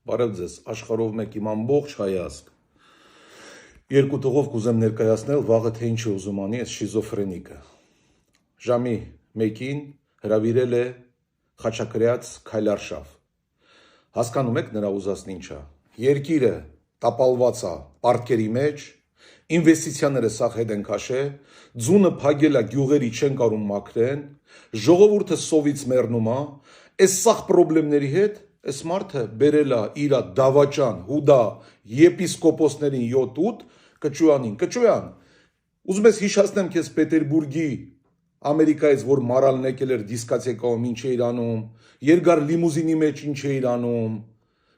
Բարև ձեզ, աշխարհով մեկ իմ ամբողջ հայացք։ Երկու տողով կուզեմ ներկայացնել վաղը թե ինչ է ուզում անի այս շիզոֆրենիկը։ Ժամի 1-ին հրավիրել է Խաչակրյաց Քայլարշավ։ Հասկանում եք նրա ուզածն ինչ է։ Երկիրը տապալված է պարտքերի մեջ, ինվեստիցիաները սաղ հետ են քաշե, ձունը փագել է գյուղերի չեն կարում մաքրեն, ժողովուրդը սովից մեռնում է, այս սաղ պրոբլեմների հետ այս մարդը բերել է իր դավաճան, հուդա, եպիսկոպոսներին 7-8 կճույանին, կճույան, ուզում ես հիշացնեմ քեզ Պետերբուրգի Ամերիկայից, որ մարալն եկել էր դիսկոտեկայում ինչ էր անում, երկար լիմուզինի մեջ ինչ էր անում,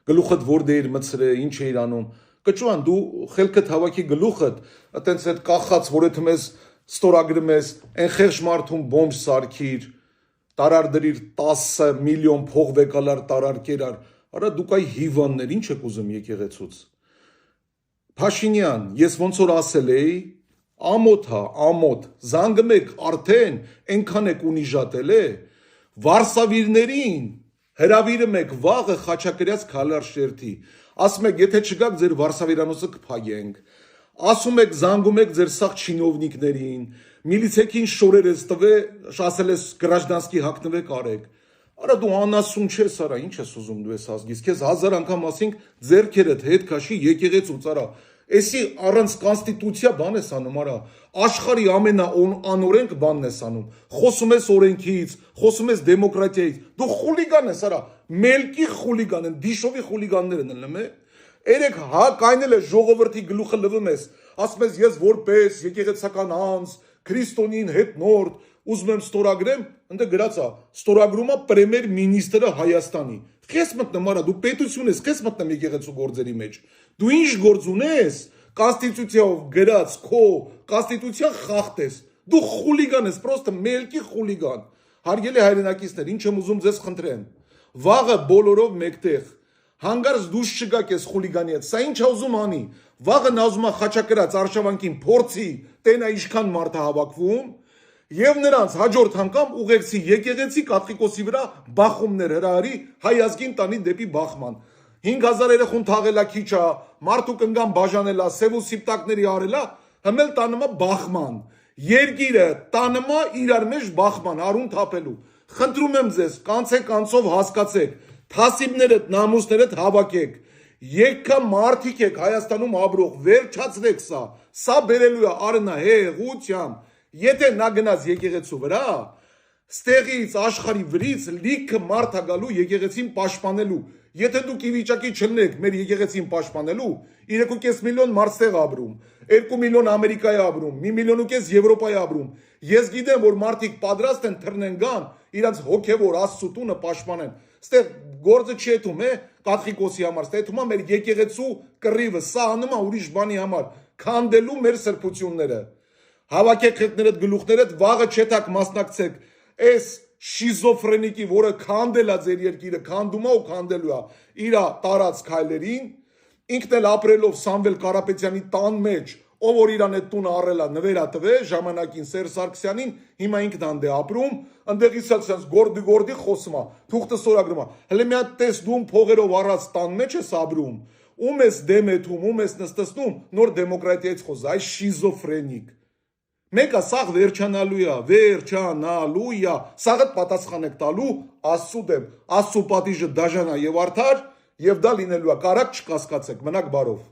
գլուխդ որտե էր մցրել, ինչ էր անում, կճույան դու խելքդ հավաքի գլուխդ, այտենց այդ կախած, որ այդ մեզ ստորագրում ես, այն խեղճ մարդուն բոմբ սարքիր, տարար դրիր 10 միլիոն փող վեկալար տարար կերար, արա դուք այ հիվաններ, ինչ եք ուզում եկեղեցուց։ Փաշինյան, ես ոնց որ ասել էի, ամոթ հա, ամոթ, զանգում եք արդեն, այնքան եք ունիժատել է, վարսավիրներին հրավիրում եք վաղը Խաչակրյաց Քայլարշերթի, ասում եք, եթե չգաք ձեր վարսավիրանոցը կփակենք, ասում եք, զանգում եք ձեր սաղ չինովնիկներին, միլիցեքին շորեր ես տվե, ասել ես գրաժդանսկի հագնվեք արեք, արա դու անասուն չես արա, ինչ ես ուզում դու ես ազգից, քեզ 1000 անգամ ասինք ձերքերդ հետ քաշի եկեղեցուց արա, էսի առանց կոնստիտուցիա բան ես անում արա, աշխարհի ամենաանօրենք բանն ես անում, խոսում ես օրենքից, խոսում ես դեմոկրատիայից, դու խուլիգան ես արա, մելքի խուլիգան են, դիշովի խուլիգաններն են լմե, երեք հա կայնել է ժողովրդի գլուխը լվում ես, ասում ես ես որպես եկեղեցական անձ, քրիստոնին հետնորդ, ուզում եմ ստորագրեմ, ընդ գրած է, ստորագրում է պրեմիեր մինիստրը Հայաստանի, քեզ մտնում արա, դու պետություն ես, քեզ մտնում եկեղեցու գործերի մեջ, դու ինչ գործ ունես, կոնստիտուցիայով գրած քո կոնստիտուցիա խախտես, դու խուլիգան ես, պրոստը մելքի խուլիգան, հարգելի հայրենակիցներ, ինչ եմ ուզում ձեզ խնդրեմ, վաղը բոլորով մեկտեղ, հանգարց դուշ չգաք ես խուլիգանի հետ, սա ինչ ուզում անի, վաղը նազում է Խաչակրյաց արշավանքին փորձի, տենա ինչքան մարդ է հավաքվում, եւ նրանց հաջորդ անգամ ուղեկցի եկեղեցի կաթողիկոսի վրա բախումներ հրահարի հայ ազգին տանի դեպի բախման, 5000 երեխուն թաղելա քիչ է, մարդու կնգան բաժանելա, սև ու սիպտակների արելա, հմել տանում է բախման, երկիրը տանում է իրար մեջ բախման, արուն թափելու, խնդրում եմ ձեզ, կանցեք անցով հասկացեք, թասիբներդ, նամուսներդ հավաքեք, եկա մարդիկ եք Հայաստանում ապրող, վերջացրեք սա բերելու է արնահեղությամբ, եթե նա գնաց եկեղեցու վրա, ստեղից աշխարհի վրից լիքը մարդ է գալու եկեղեցին պաշտպանելու, եթե դուք ի վիճակի չլինեք մեր եկեղեցին պաշտպանելու, 3.5 միլիոն մարդ ստեղ ապրում, 2 միլիոն Ամերիկայի ապրում, 1,5 միլիոն Եվրոպայի ապրում, ես գիտեմ, որ մարդիկ պատրաստ են թռնեն գան, իրանց հոգևոր Աստծո տունը պաշտպանեն, ստեղ գործը չի եթում է կաթողիկոսի համար, ստեղ եթում է մեր եկեղեցու կռիվը, սա անում է ուրիշ բանի համար, քանդելու մեր սրբությունները, հավաքեք հետներդ գլուխներդ, վաղը չետակ մասնակցեք, այս շիզոֆրենիկի, որը քանդել է ձեր երկիրը, քանդում է ու քանդելու է իր տարած քայլերին, ինքն էլ ապրելով Սամվել Կարապետյանի տան մեջ, ով որ իրան այդ տունը առել է նվերա տվե, ժամանակին Սերժ Սարգսյանին, հիմա ինքն ան դե ապրում, ընդեղից էլ գորդի խոսում է, թուղթը ստորագրում է, հələ մի հատ տեսնում փողերով առած տան մեջ ես ապրում, ում ես դեմ եթում, ում ես նստեցնում, նոր դեմոկրատիայից խոս, այ շիզոֆրենիկ, մեկը սաղ վերջանալու է, սաղդ պատասխան եք տալու Աստծու դեմ, Աստծու պատիժը դաժան է եւ արդար, եւ դա լինելու է, կարակ չկասկածեք, մնաք բարով։